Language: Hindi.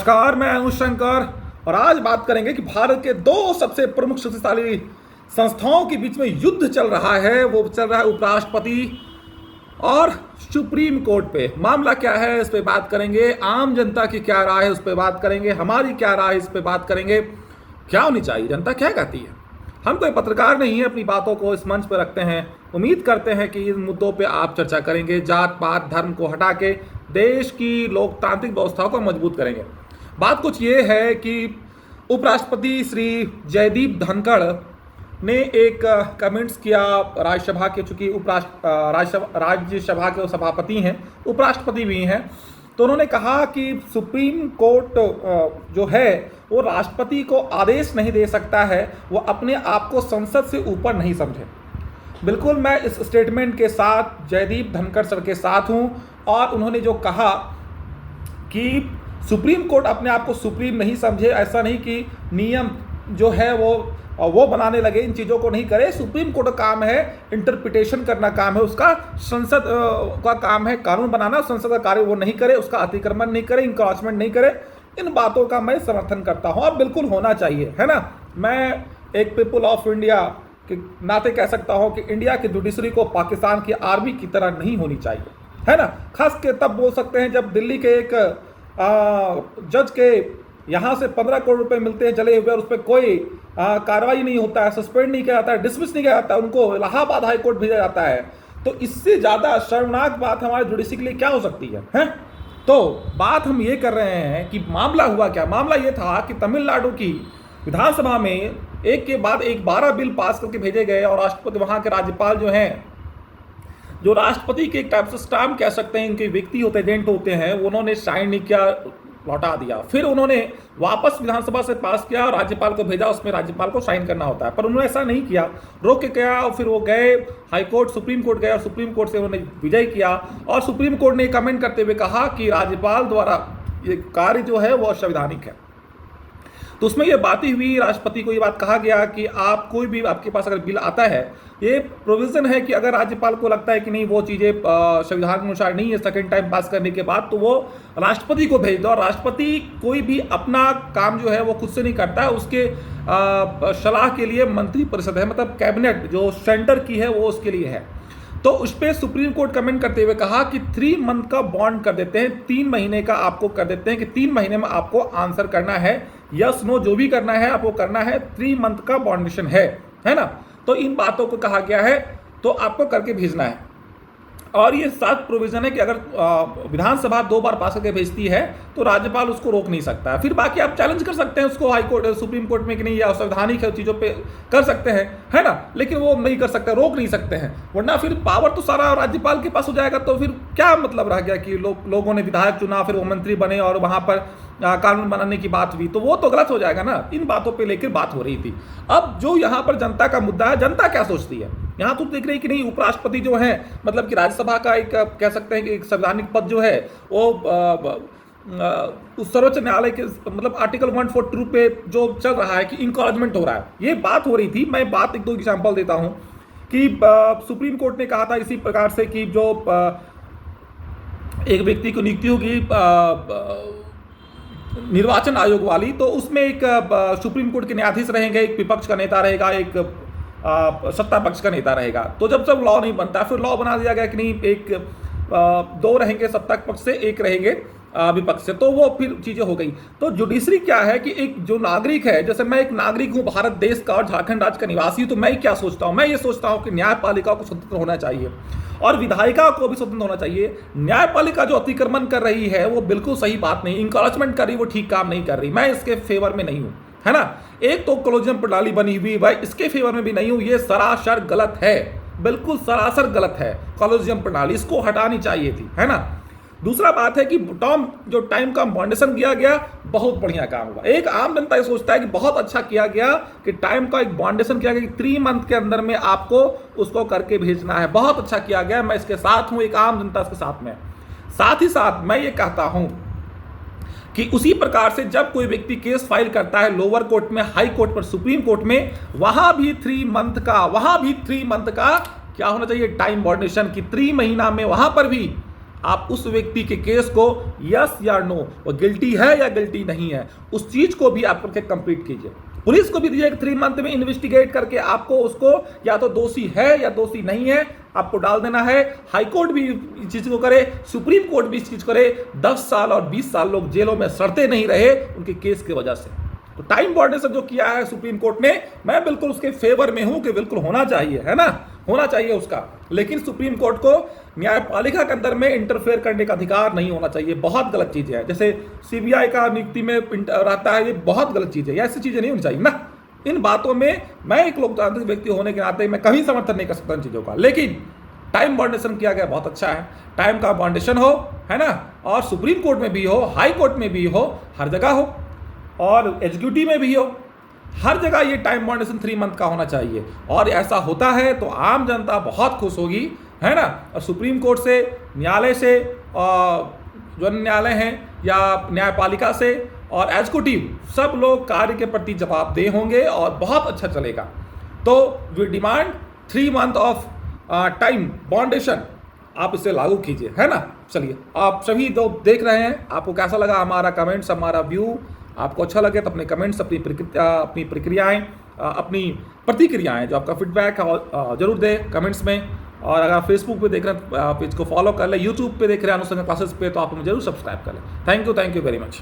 नमस्कार, मैं अनुज शंकर और आज बात करेंगे कि भारत के दो सबसे प्रमुख शक्तिशाली संस्थाओं के बीच में युद्ध चल रहा है। वो चल रहा है उपराष्ट्रपति और सुप्रीम कोर्ट पे। मामला क्या है इस पे बात करेंगे, आम जनता की क्या राय है उस पे बात करेंगे, हमारी क्या राय है इस पे बात करेंगे, क्या होनी चाहिए, जनता क्या कहती है। हम कोई पत्रकार नहीं है, अपनी बातों को इस मंच पर रखते हैं। उम्मीद करते हैं कि इन मुद्दों पे आप चर्चा करेंगे, जात पात धर्म को हटा के देश की लोकतांत्रिक व्यवस्था को मजबूत करेंगे। बात कुछ ये है कि उपराष्ट्रपति श्री जयदीप धनखड़ ने एक कमेंट्स किया राज्यसभा के, चूंकि राज्यसभा के सभापति हैं, उपराष्ट्रपति भी हैं, तो उन्होंने कहा कि सुप्रीम कोर्ट जो है वो राष्ट्रपति को आदेश नहीं दे सकता है, वो अपने आप को संसद से ऊपर नहीं समझे। बिल्कुल मैं इस स्टेटमेंट के साथ जयदीप धनखड़ सर के साथ हूं। और उन्होंने जो कहा कि सुप्रीम कोर्ट अपने आप को सुप्रीम नहीं समझे, ऐसा नहीं कि नियम जो है वो बनाने लगे, इन चीज़ों को नहीं करे। सुप्रीम कोर्ट का काम है इंटरप्रिटेशन करना, काम है उसका, संसद का काम है कानून बनाना, संसद का कार्य वो नहीं करे, उसका अतिक्रमण नहीं करे, इंक्रॉचमेंट नहीं करे। इन बातों का मैं समर्थन करता हूँ और बिल्कुल होना चाहिए, है ना। मैं एक पीपल ऑफ इंडिया के नाते कह सकता हूँ कि इंडिया की जुडिशरी को पाकिस्तान की आर्मी की तरह नहीं होनी चाहिए, है ना। खास के तब बोल सकते हैं जब दिल्ली के एक जज के यहाँ से 15 करोड़ रुपए मिलते हैं जले हुए और उस पर कोई कार्रवाई नहीं होता है, सस्पेंड नहीं किया जाता है, डिसमिस नहीं किया जाता है, उनको इलाहाबाद हाई कोर्ट भेजा जाता है। तो इससे ज़्यादा शर्मनाक बात हमारे जुडिशरी के लिए क्या हो सकती है? तो बात हम ये कर रहे हैं कि मामला हुआ क्या। मामला ये था कि तमिलनाडु की विधानसभा में एक के बाद एक 12 बिल पास करके भेजे गए और राष्ट्रपति, वहाँ के राज्यपाल जो हैं, जो राष्ट्रपति के एक टाइप से स्टाम्प कह सकते हैं, इनके व्यक्ति होते एजेंट होते हैं, उन्होंने साइन नहीं किया, लौटा दिया। फिर उन्होंने वापस विधानसभा से पास किया और राज्यपाल को भेजा, उसमें राज्यपाल को साइन करना होता है, पर उन्होंने ऐसा नहीं किया, रोक के गया। और फिर वो गए हाई कोर्ट, सुप्रीम कोर्ट गए और सुप्रीम कोर्ट से उन्होंने विजय किया। और सुप्रीम कोर्ट ने कमेंट करते हुए कहा कि राज्यपाल द्वारा ये कार्य जो है वो असंवैधानिक है। तो उसमें ये बातें हुई, राष्ट्रपति को ये बात कहा गया कि आप कोई भी, आपके पास अगर बिल आता है, ये प्रोविज़न है कि अगर राज्यपाल को लगता है कि नहीं वो चीज़ें संविधान के अनुसार नहीं है सेकंड टाइम पास करने के बाद, तो वो राष्ट्रपति को भेज दो। और राष्ट्रपति कोई भी अपना काम जो है वो खुद से नहीं करता है, उसके सलाह के लिए मंत्री परिषद है, मतलब कैबिनेट जो सेंटर की है वो उसके लिए है। तो उस पर सुप्रीम कोर्ट कमेंट करते हुए कहा कि 3 मंथ का बॉन्ड कर देते हैं, 3 महीने का आपको कर देते हैं कि 3 महीने में आपको आंसर करना है, यस नो जो भी करना है आपको करना है, 3 मंथ का बॉन्डेशन है ना। तो इन बातों को कहा गया है, तो आपको करके भेजना है। और ये 7 प्रोविजन है कि अगर विधानसभा 2 बार पास करके भेजती है तो राज्यपाल उसको रोक नहीं सकता है। फिर बाकी आप चैलेंज कर सकते हैं उसको हाई कोर्ट, सुप्रीम कोर्ट में कि नहीं, या असंवैधानिक है, चीज़ों पे कर सकते हैं, है ना। लेकिन वो नहीं कर सकते, रोक नहीं सकते हैं, वरना फिर पावर तो सारा राज्यपाल के पास हो जाएगा। तो फिर क्या मतलब रह गया कि लोगों ने विधायक चुना, फिर वो मंत्री बने और वहाँ पर कानून बनाने की बात हुई, तो वो तो गलत हो जाएगा ना। इन बातों पे लेकर बात हो रही थी। अब जो यहाँ पर जनता का मुद्दा है, जनता क्या सोचती है, यहाँ तो देख रही कि नहीं, उपराष्ट्रपति जो है, मतलब कि राज्यसभा का एक कह सकते हैं कि एक संवैधानिक पद जो है वो उस सर्वोच्च न्यायालय के, मतलब आर्टिकल 142 पे जो चल रहा है कि इंकरेजमेंट हो रहा है, ये बात हो रही थी। मैं बात 1-2 एग्जाम्पल देता हूँ कि सुप्रीम कोर्ट ने कहा था इसी प्रकार से कि जो एक व्यक्ति को नियुक्ति होगी निर्वाचन आयोग वाली, तो उसमें एक सुप्रीम कोर्ट के न्यायाधीश रहेंगे, एक विपक्ष का नेता रहेगा, एक सत्ता पक्ष का नेता रहेगा। तो जब सब लॉ नहीं बनता, फिर लॉ बना दिया गया कि नहीं, एक 2 रहेंगे सत्ता पक्ष से, 1 रहेंगे विपक्ष से, तो वो फिर चीज़ें हो गई। तो जुडिशरी क्या है कि एक जो नागरिक है, जैसे मैं एक नागरिक हूँ भारत देश का और झारखंड राज्य का निवासी हूँ, तो मैं क्या सोचता हूँ, मैं ये सोचता हूँ कि न्यायपालिका को स्वतंत्र होना चाहिए और विधायिका को भी स्वतंत्र होना चाहिए। न्यायपालिका जो अतिक्रमण कर रही है वो बिल्कुल सही बात नहीं, इंकरेजमेंट कर रही, वो ठीक काम नहीं कर रही, मैं इसके फेवर में नहीं हूँ, है ना। एक तो कॉलेजियम प्रणाली बनी हुई, भाई इसके फेवर में भी नहीं हूँ, ये सरासर गलत है, बिल्कुल सरासर गलत है कॉलेजियम प्रणाली, इसको हटानी चाहिए थी, है ना। दूसरा बात है कि जो टाइम का बॉन्डेशन किया गया, बहुत बढ़िया काम हुआ। एक आम जनता ये सोचता है कि बहुत अच्छा किया गया कि टाइम का एक बॉन्डेशन किया गया कि 3 मंथ के अंदर में आपको उसको करके भेजना है, बहुत अच्छा किया गया, मैं इसके साथ हूँ, एक आम जनता इसके साथ में। साथ ही साथ मैं ये कहता हूँ कि उसी प्रकार से जब कोई व्यक्ति केस फाइल करता है लोअर कोर्ट में, हाई कोर्ट पर, सुप्रीम कोर्ट में, वहां भी 3 मंथ का क्या होना चाहिए टाइम बॉन्डेशन की, 3 महीना में वहां पर भी आप उस व्यक्ति के केस को यस या नो, वो गिल्टी है या गिल्टी नहीं है, उस चीज को भी आप करके कंप्लीट कीजिए। पुलिस को भी दीजिए 3 मंथ में इन्वेस्टिगेट करके आपको उसको या तो दोषी है या दोषी नहीं है आपको डाल देना है। हाई कोर्ट भी इस चीज को करे, सुप्रीम कोर्ट भी इस चीज करे। 10 साल और 20 साल लोग जेलों में सड़ते नहीं रहे उनके केस की वजह से। तो टाइम बाउंडेशन जो किया है सुप्रीम कोर्ट ने, मैं बिल्कुल उसके फेवर में हूं कि बिल्कुल होना चाहिए, है ना, होना चाहिए उसका। लेकिन सुप्रीम कोर्ट को न्यायपालिका के अंदर में इंटरफेयर करने का अधिकार नहीं होना चाहिए। बहुत गलत चीजें हैं, जैसे सीबीआई का नियुक्ति में रहता है, ये बहुत गलत चीज है, ऐसी चीजें नहीं होनी चाहिए ना। इन बातों में मैं एक लोकतांत्रिक व्यक्ति होने के नाते मैं कभी समर्थन नहीं कर सकता इन चीजों का। लेकिन टाइम बाउंडेशन किया गया बहुत अच्छा है, टाइम का बाउंडेशन हो, है ना, और सुप्रीम कोर्ट में भी हो, हाई कोर्ट में भी हो, हर जगह हो, और एग्जीक्यूटिव में भी हो, हर जगह ये टाइम बाउंडेशन 3 मंथ का होना चाहिए। और ऐसा होता है तो आम जनता बहुत खुश होगी, है ना। और सुप्रीम कोर्ट से, न्यायालय से, जो न्यायालय हैं या न्यायपालिका से और एग्जीक्यूटिव, सब लोग कार्य के प्रति जवाबदेह होंगे और बहुत अच्छा चलेगा। तो we demand 3 month of time boundation, आप इसे लागू कीजिए, है ना। चलिए, आप सभी जो देख रहे हैं, आपको कैसा लगा हमारा कमेंट्स, हमारा व्यू? आपको अच्छा लगे तो अपने कमेंट्स, अपनी प्रक्रियाएं, अपनी प्रतिक्रियाएं, जो आपका फीडबैक है जरूर दें कमेंट्स में। और अगर आप फेसबुक पे देख रहे हैं पेज को फॉलो कर लें, यूट्यूब पे देख रहे हैं अनुसंधान क्लासेस पे, तो आप हमें जरूर सब्सक्राइब कर लें। Thank you very much.